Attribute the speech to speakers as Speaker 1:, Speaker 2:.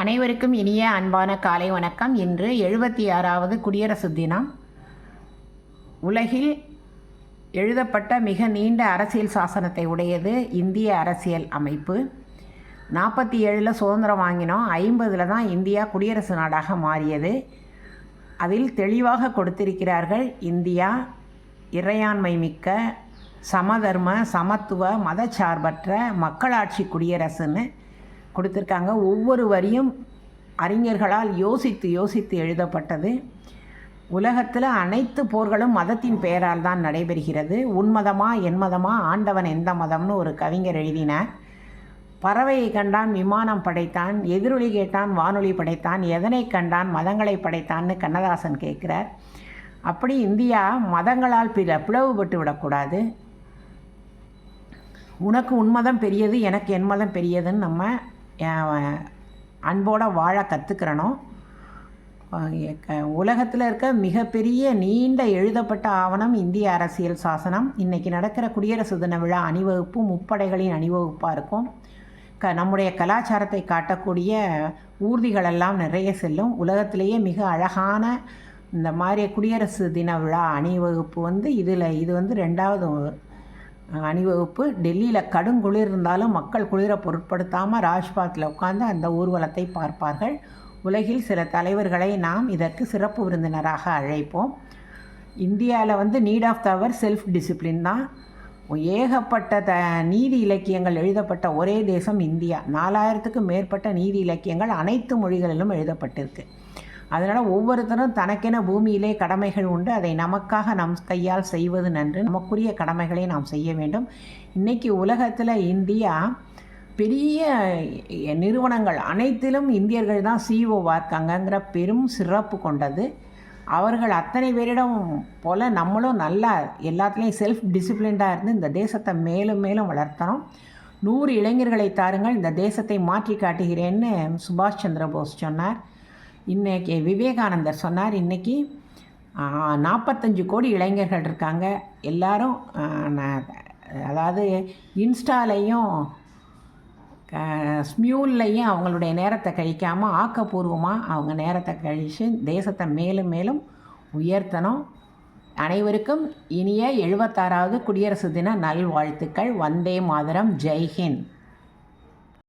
Speaker 1: அனைவருக்கும் இனிய அன்பான காலை வணக்கம். இன்று 76வது குடியரசு தினம். உலகில் எழுதப்பட்ட மிக நீண்ட அரசியல் சாசனத்தை உடையது இந்திய அரசியல் அமைப்பு. 47 சுதந்திரம் வாங்கினோம், 50 தான் இந்தியா குடியரசு நாடாக மாறியது. அதில் தெளிவாக கொடுத்திருக்கிறார்கள், இந்தியா இறையாண்மை மிக்க சமதர்ம சமத்துவ மதச்சார்பற்ற மக்களாட்சி குடியரசுன்னு கொடுத்துருக்காங்க. ஒவ்வொரு வரியும் அறிஞர்களால் யோசித்து எழுதப்பட்டது. உலகத்தில் அனைத்து போர்களும் மதத்தின் பெயரால் தான் நடைபெறுகிறது. உன்மதமா என்மதமா ஆண்டவன் எந்த மதம்னு ஒரு கவிஞர் எழுதினார். பறவையை கண்டான் விமானம் படைத்தான், எதிரொலி கேட்டான் வானொலி படைத்தான், எதனை கண்டான் மதங்களை படைத்தான்னு கண்ணதாசன் கேட்குறார். அப்படி இந்தியா மதங்களால் பிளவுபட்டு விடக்கூடாது. உனக்கு உன்மதம் பெரியது, எனக்கு என் மதம் பெரியதுன்னு நம்ம அன்போடு வாழ கற்றுக்கிறணும். உலகத்தில் இருக்க மிகப்பெரிய நீண்ட எழுதப்பட்ட ஆவணம் இந்திய அரசியல் சாசனம். இன்றைக்கி நடக்கிற குடியரசு தின விழா அணிவகுப்பு முப்படைகளின் அணிவகுப்பாக இருக்கும். நம்முடைய கலாச்சாரத்தை காட்டக்கூடிய ஊர்திகளெல்லாம் நிறைய செல்லும். உலகத்திலேயே மிக அழகான இந்த மாதிரி குடியரசு தின விழா அணிவகுப்பு இது 2வது அணிவகுப்பு. டெல்லியில் கடுங்குளிர் இருந்தாலும் மக்கள் குளிரை பொருட்படுத்தாமல் ராஜ்பாத்தில் உட்கார்ந்து அந்த ஊர்வலத்தை பார்ப்பார்கள். உலகில் சில தலைவர்களை நாம் இதற்கு சிறப்பு விருந்தினராக அழைப்போம். இந்தியாவில் need of the hour self discipline தான். ஏகப்பட்ட நீதி இலக்கியங்கள் எழுதப்பட்ட ஒரே தேசம் இந்தியா. 4000க்கும் மேற்பட்ட நீதி இலக்கியங்கள் அனைத்து மொழிகளிலும் எழுதப்பட்டிருக்கு. அதனால் ஒவ்வொருத்தரும் தனக்கென பூமியிலே கடமைகள் உண்டு. அதை நமக்காக நம் கையால் செய்வது நன்று. நமக்குரிய கடமைகளை நாம் செய்ய வேண்டும். இன்றைக்கி உலகத்தில் இந்தியா பெரிய நிறுவனங்கள் அனைத்திலும் இந்தியர்கள் தான் சிஇஓவாக இருக்காங்கங்கிற பெரும் சிறப்பு கொண்டது. அவர்கள் அத்தனை பேரிடம் போல் நம்மளும் நல்லா எல்லாத்துலேயும் செல்ஃப் டிசிப்ளின்டாக இருந்து இந்த தேசத்தை மேலும் மேலும் வளர்த்தணும். 100 இளைஞர்களை தாருங்கள், இந்த தேசத்தை மாற்றி காட்டுகிறேன்னு சுபாஷ் சந்திர போஸ் சொன்னார். இன்றைக்கி விவேகானந்தர் சொன்னார். இன்றைக்கி 45 கோடி இளைஞர்கள் இருக்காங்க. எல்லாரும் அதாவது இன்ஸ்டாலையும் ஸ்மியூல்லையும் அவங்களுடைய நேரத்தை கழிக்காமல் ஆக்கப்பூர்வமாக அவங்க நேரத்தை கழித்து தேசத்தை மேலும் மேலும் உயர்த்தணும். அனைவருக்கும் இனிய 76வது குடியரசு தின நல்வாழ்த்துக்கள். வந்தே மாதரம். ஜெய்ஹிந்த்.